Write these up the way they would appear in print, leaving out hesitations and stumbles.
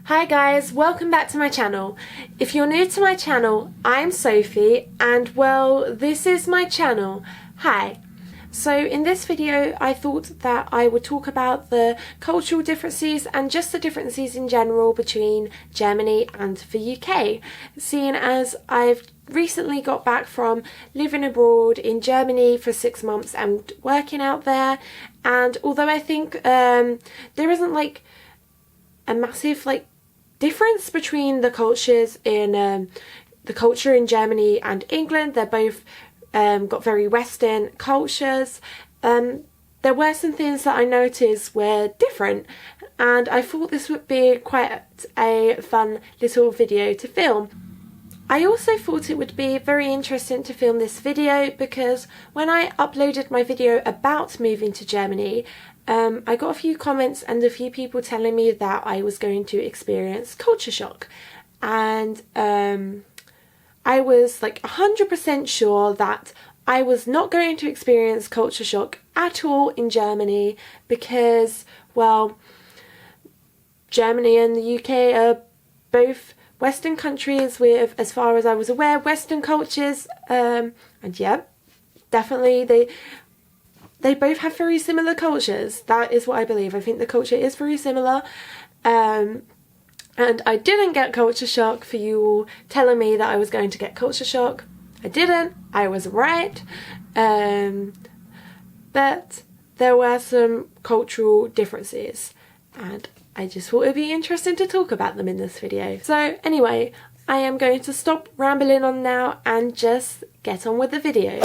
Hi guys, welcome back to my channel. If you're new to my channel, I'm Sophie and well, this is my channel. Hi. So in this video I thought that I would talk about the cultural differences and just the differences in general between Germany and the UK, seeing as I've recently got back from living abroad in Germany for 6 months and working out there, and although I think there isn't like a massive difference between the cultures in the culture in Germany and England. They're both got very Western cultures. There were some things that I noticed were different, and I thought this would be quite a fun little video to film. I also thought it would be very interesting to film this video because when I uploaded my video about moving to Germany, I got a few comments and a few people telling me that I was going to experience culture shock, and I was like 100% sure that I was not going to experience culture shock at all in Germany because, well, Germany and the UK are both Western countries with, as far as I was aware, Western cultures, and yeah, definitely they both have very similar cultures. That is what I believe. I think the culture is very similar. And I didn't get culture shock for you all telling me that I was going to get culture shock. I didn't. I was right. But there were some cultural differences, and I just thought it'd be interesting to talk about them in this video. So anyway, I am going to stop rambling on now and just get on with the video.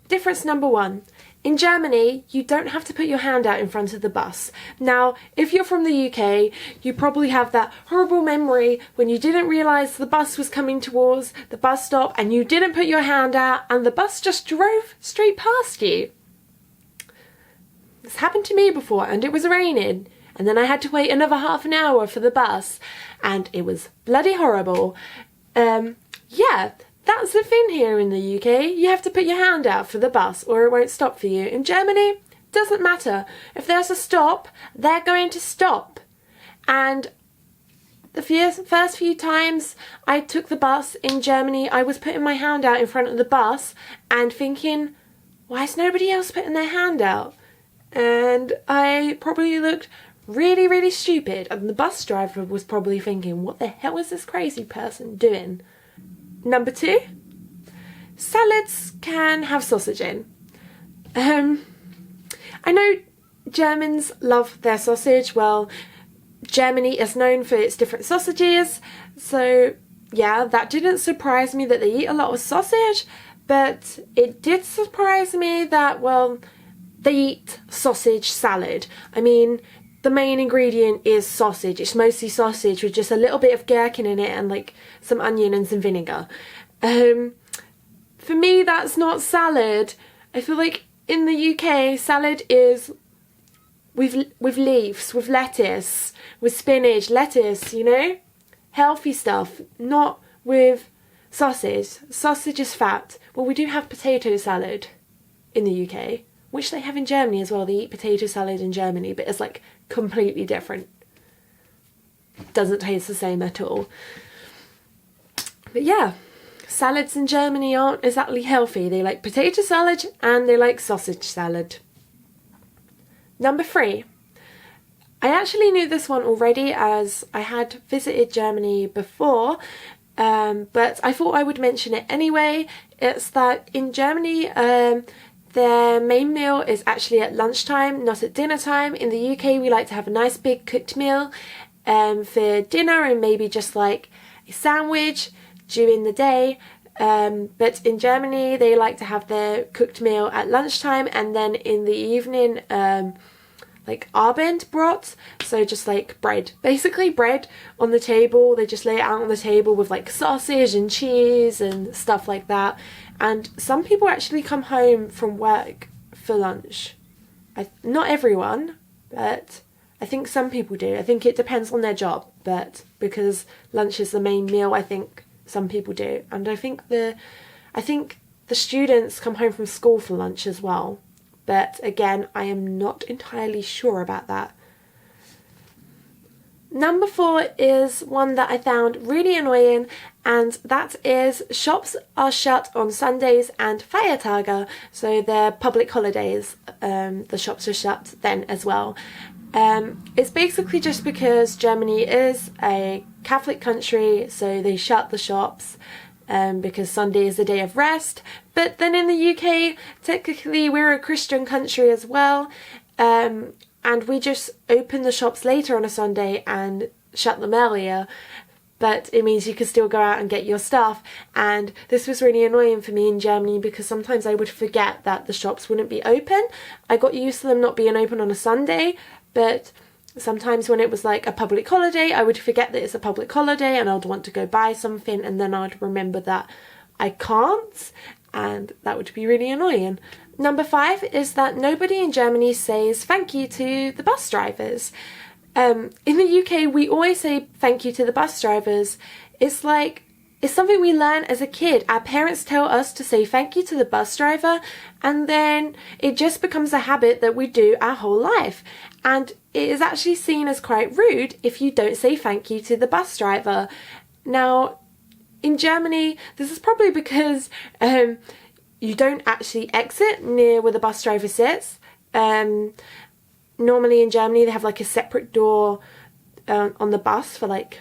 Difference number one. In Germany, you don't have to put your hand out in front of the bus. Now, if you're from the UK, you probably have that horrible memory when you didn't realise the bus was coming towards the bus stop and you didn't put your hand out and the bus just drove straight past you. This happened to me before, and it was raining, and then I had to wait another half an hour for the bus, and it was bloody horrible. Yeah. That's the thing here in the UK. You have to put your hand out for the bus or it won't stop for you. In Germany, doesn't matter. If there's a stop, they're going to stop. And the first few times I took the bus in Germany, I was putting my hand out in front of the bus and thinking, why is nobody else putting their hand out? And I probably looked really, really stupid. And the bus driver was probably thinking, what the hell is this crazy person doing? Number two, salads can have sausage in. I know Germans love their sausage. Well, Germany is known for its different sausages, so yeah, that didn't surprise me that they eat a lot of sausage, but it did surprise me that, well, they eat sausage salad. I mean, the main ingredient is sausage. It's mostly sausage with just a little bit of gherkin in it and like some onion and some vinegar. For me, that's not salad. I feel like in the UK, salad is with leaves, with lettuce, with spinach, lettuce, you know? Healthy stuff, not with sausage. Sausage is fat. Well, we do have potato salad in the UK, which they have in Germany as well. They eat potato salad in Germany, but it's like completely different. Doesn't taste the same at all. But yeah, salads in Germany aren't exactly healthy. They like potato salad and they like sausage salad. Number three. I actually knew this one already as I had visited Germany before, but I thought I would mention it anyway. It's that in Germany, their main meal is actually at lunchtime, not at dinner time. In the UK, we like to have a nice big cooked meal for dinner and maybe just like a sandwich during the day. But in Germany, they like to have their cooked meal at lunchtime, and then in the evening, like Abendbrot, so just like bread. Basically bread on the table. They just lay it out on the table with like sausage and cheese and stuff like that. And some people actually come home from work for lunch. Not everyone, but I think some people do. I think it depends on their job, but because lunch is the main meal, I think some people do. And I think the students come home from school for lunch as well. But again, I am not entirely sure about that. Number 4 is one that I found really annoying, and that is shops are shut on Sundays and Feiertage, so they're public holidays. The shops are shut then as well. It's basically just because Germany is a Catholic country, so they shut the shops because Sunday is a day of rest. But then in the UK, technically we're a Christian country as well, and we just open the shops later on a Sunday and shut them earlier. But it means you can still go out and get your stuff. And this was really annoying for me in Germany because sometimes I would forget that the shops wouldn't be open. I got used to them not being open on a Sunday, but sometimes when it was like a public holiday, I would forget that it's a public holiday and I'd want to go buy something, and then I'd remember that I can't, and that would be really annoying. Number 5 is that nobody in Germany says thank you to the bus drivers. In the UK, we always say thank you to the bus drivers. It's something we learn as a kid. Our parents tell us to say thank you to the bus driver, and then it just becomes a habit that we do our whole life. And it is actually seen as quite rude if you don't say thank you to the bus driver. Now, in Germany, this is probably because you don't actually exit near where the bus driver sits. Normally in Germany they have like a separate door on the bus for like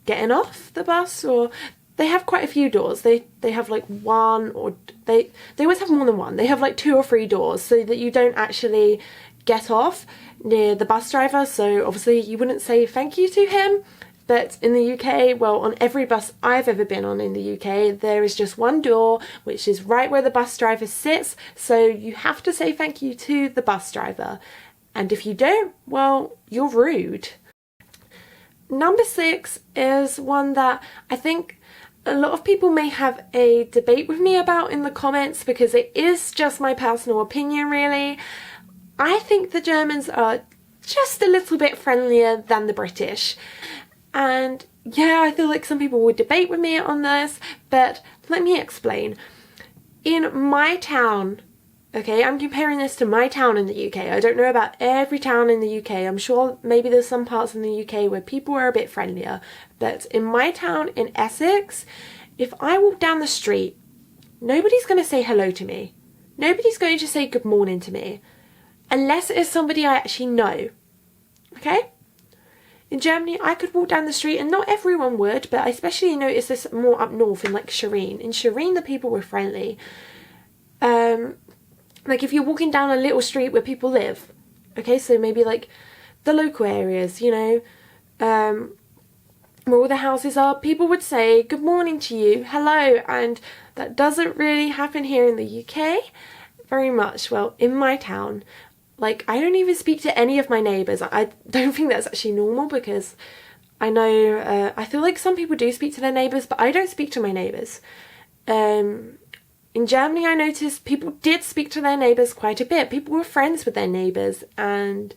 getting off the bus, or they have quite a few doors. They have like one, or they always have more than one. They have like 2 or 3 doors so that you don't actually get off near the bus driver, so obviously you wouldn't say thank you to him. But in the UK, well, on every bus I've ever been on in the UK, there is just one door, which is right where the bus driver sits, so you have to say thank you to the bus driver. And if you don't, well, you're rude. Number 6 is one that I think a lot of people may have a debate with me about in the comments, because it is just my personal opinion, really. I think the Germans are just a little bit friendlier than the British. And yeah, I feel like some people would debate with me on this, but let me explain. In my town, okay, I'm comparing this to my town in the UK. I don't know about every town in the UK. I'm sure maybe there's some parts in the UK where people are a bit friendlier. But in my town in Essex, if I walk down the street, nobody's going to say hello to me. Nobody's going to say good morning to me. Unless it is somebody I actually know. Okay? In Germany, I could walk down the street, and not everyone would, but I especially noticed this more up north in like Shireen. In Shireen, the people were friendly. Like if you're walking down a little street where people live, okay, so maybe like the local areas, you know, where all the houses are, people would say good morning to you, hello, and that doesn't really happen here in the UK very much. Well, in my town, like I don't even speak to any of my neighbours. I don't think that's actually normal, because I know, I feel like some people do speak to their neighbours, but I don't speak to my neighbours. In Germany, I noticed people did speak to their neighbours quite a bit. People were friends with their neighbours, and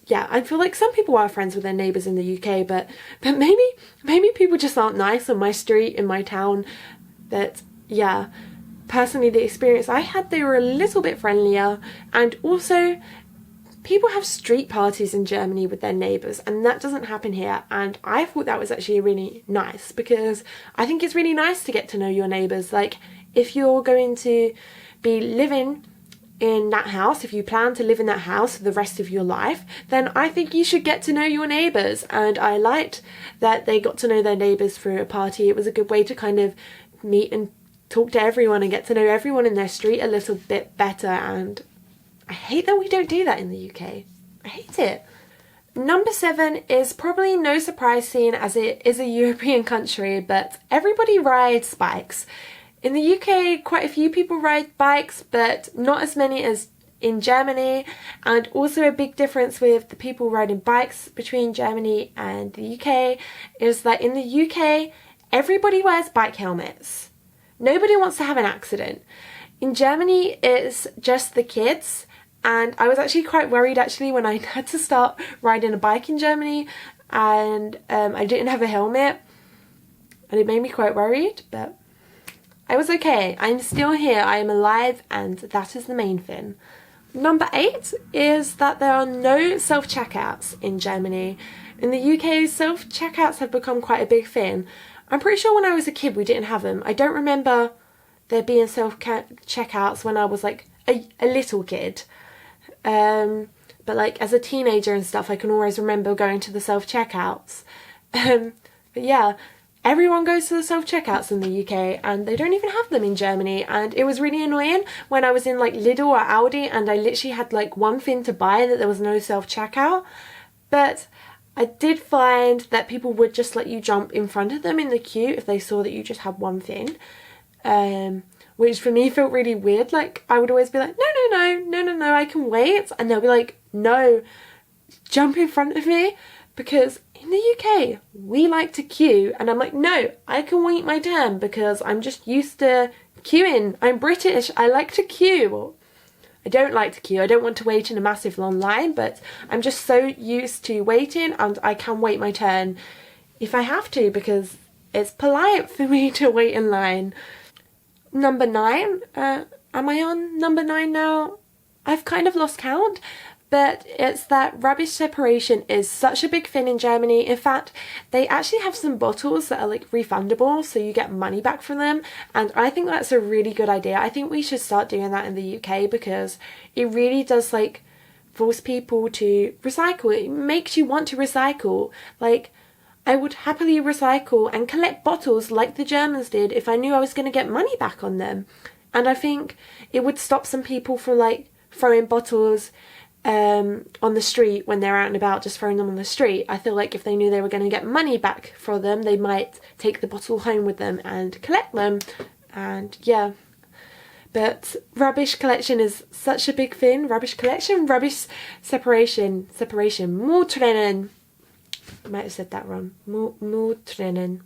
yeah, I feel like some people are friends with their neighbours in the UK, but maybe people just aren't nice on my street, in my town. But yeah, personally, the experience I had, they were a little bit friendlier. And also, people have street parties in Germany with their neighbours, and that doesn't happen here. And I thought that was actually really nice, because I think it's really nice to get to know your neighbours. Like, if you're going to be living in that house, if you plan to live in that house for the rest of your life, then I think you should get to know your neighbours. And I liked that they got to know their neighbours through a party. It was a good way to kind of meet and talk to everyone and get to know everyone in their street a little bit better. And I hate that we don't do that in the UK. I hate it. Number 7 is probably no surprise, seeing as it is a European country, but everybody rides bikes. In the UK, quite a few people ride bikes, but not as many as in Germany. And also a big difference with the people riding bikes between Germany and the UK is that in the UK, everybody wears bike helmets. Nobody wants to have an accident. In Germany, it's just the kids. And I was actually quite worried when I had to start riding a bike in Germany, and I didn't have a helmet. And it made me quite worried, but I was okay. I'm still here, I am alive, and that is the main thing. Number 8 is that there are no self-checkouts in Germany. In the UK, self-checkouts have become quite a big thing. I'm pretty sure when I was a kid we didn't have them. I don't remember there being self-checkouts when I was like a little kid. But like as a teenager and stuff, I can always remember going to the self-checkouts. But yeah, everyone goes to the self-checkouts in the UK and they don't even have them in Germany. And it was really annoying when I was in like Lidl or Aldi and I literally had like one thing to buy that there was no self-checkout. But I did find that people would just let you jump in front of them in the queue if they saw that you just had one thing. Which for me felt really weird. Like I would always be like, no, I can wait. And they'll be like, no, jump in front of me. Because in the UK, we like to queue. And I'm like, no, I can wait my turn because I'm just used to queuing. I'm British, I like to queue. Well, I don't like to queue. I don't want to wait in a massive long line, but I'm just so used to waiting and I can wait my turn if I have to because it's polite for me to wait in line. Number 9, am I on number 9 now? I've kind of lost count, but it's that rubbish separation is such a big thing in Germany. In fact, they actually have some bottles that are like refundable, so you get money back from them, and I think that's a really good idea. I think we should start doing that in the UK because it really does like force people to recycle. It makes you want to recycle. Like, I would happily recycle and collect bottles like the Germans did if I knew I was going to get money back on them. And I think it would stop some people from like throwing bottles on the street when they're out and about, just throwing them on the street. I feel like if they knew they were going to get money back for them, they might take the bottle home with them and collect them. And yeah. But rubbish collection is such a big thing. Rubbish collection, rubbish separation, Mülltrennen. I might have said that wrong. Mülltrennen.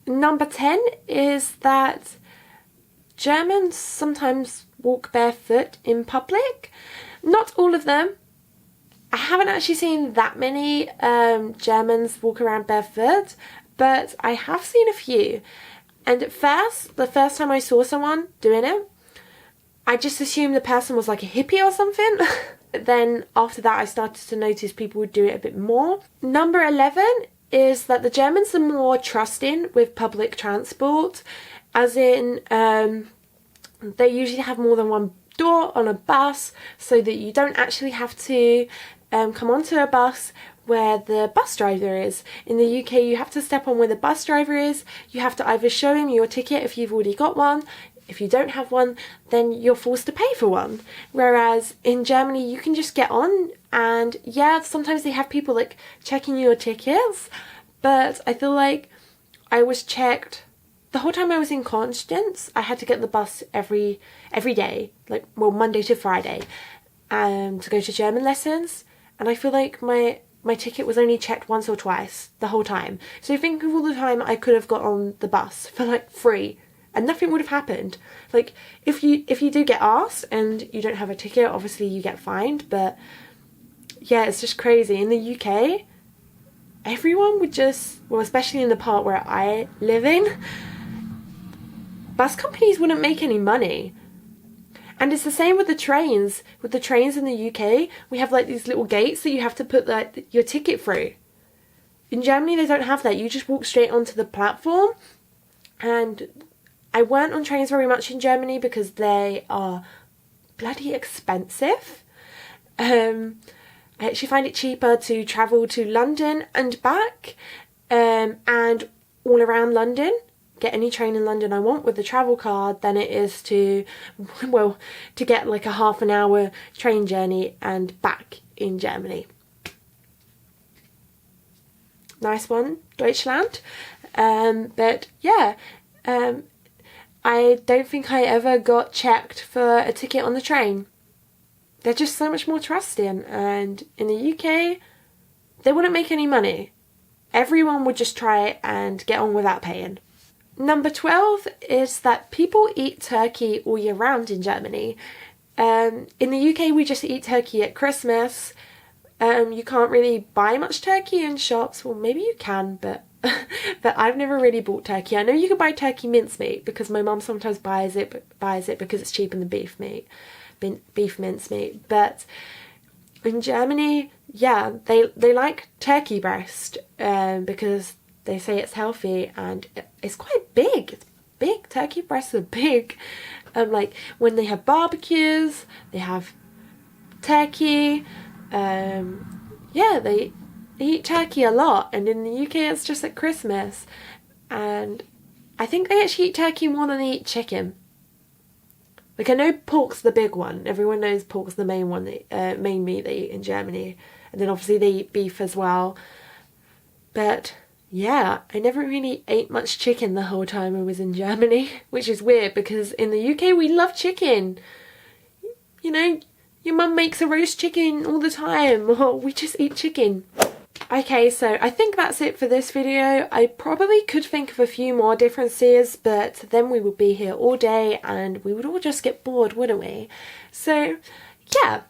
Number 10 is that Germans sometimes walk barefoot in public. Not all of them. I haven't actually seen that many Germans walk around barefoot, but I have seen a few. And at first, the first time I saw someone doing it, I just assumed the person was like a hippie or something. Then after that, I started to notice people would do it a bit more. Number 11 is that the Germans are more trusting with public transport, as in they usually have more than one door on a bus so that you don't actually have to come onto a bus where the bus driver is. In the UK, you have to step on where the bus driver is. You have to either show him your ticket if you've already got one. If you don't have one, then you're forced to pay for one. Whereas in Germany, you can just get on, and yeah, sometimes they have people like checking your tickets, but I feel like I was checked the whole time I was in Constance. I had to get the bus every day, like, well, Monday to Friday, to go to German lessons, and I feel like my ticket was only checked once or twice the whole time. So think of all the time I could have got on the bus for like free. And nothing would have happened. Like, if you do get asked and you don't have a ticket, obviously you get fined. But yeah, it's just crazy. In the UK, everyone would just, well, especially in the part where I live in, bus companies wouldn't make any money. And it's the same with the trains. With the trains in the UK, we have like these little gates that you have to put like your ticket through. In Germany, they don't have that. You just walk straight onto the platform. And I weren't on trains very much in Germany because they are bloody expensive. I actually find it cheaper to travel to London and back, and all around London, get any train in London I want with the travel card, than it is to get like a half an hour train journey and back in Germany. Nice one, Deutschland. But yeah, I don't think I ever got checked for a ticket on the train. They're just so much more trusting, and in the UK, they wouldn't make any money. Everyone would just try and get on without paying. Number 12 is that people eat turkey all year round in Germany. In the UK, we just eat turkey at Christmas. You can't really buy much turkey in shops. Well, maybe you can, but I've never really bought turkey. I know you can buy turkey mincemeat because my mum sometimes buys it because it's cheaper than beef mincemeat. But In Germany, yeah, they like turkey breast because they say it's healthy and it's quite big. It's big. Turkey breasts are big. Like when they have barbecues, they have turkey. Yeah, they eat turkey a lot, and in the UK it's just at Christmas. And I think they actually eat turkey more than they eat chicken. Like, I know pork's the big one. Everyone knows pork's the main one, main meat they eat in Germany. And then obviously they eat beef as well. But yeah, I never really ate much chicken the whole time I was in Germany, which is weird because in the UK we love chicken. You know, your mum makes a roast chicken all the time, or we just eat chicken. Okay, so I think that's it for this video. I probably could think of a few more differences, but then we would be here all day and we would all just get bored, wouldn't we? So yeah,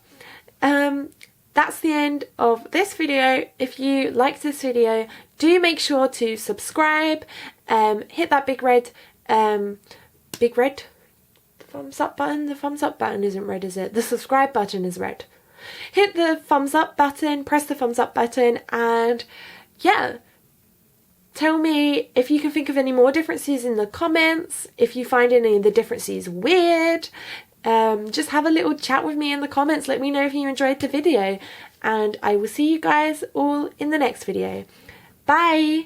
that's the end of this video. If you liked this video, do make sure to subscribe, hit that big red thumbs up button. The thumbs up button isn't red, is it? The subscribe button is red. Hit the thumbs up button, press the thumbs up button, and yeah, tell me if you can think of any more differences in the comments, if you find any of the differences weird. Just have a little chat with me in the comments. Let me know if you enjoyed the video, and I will see you guys all in the next video. Bye!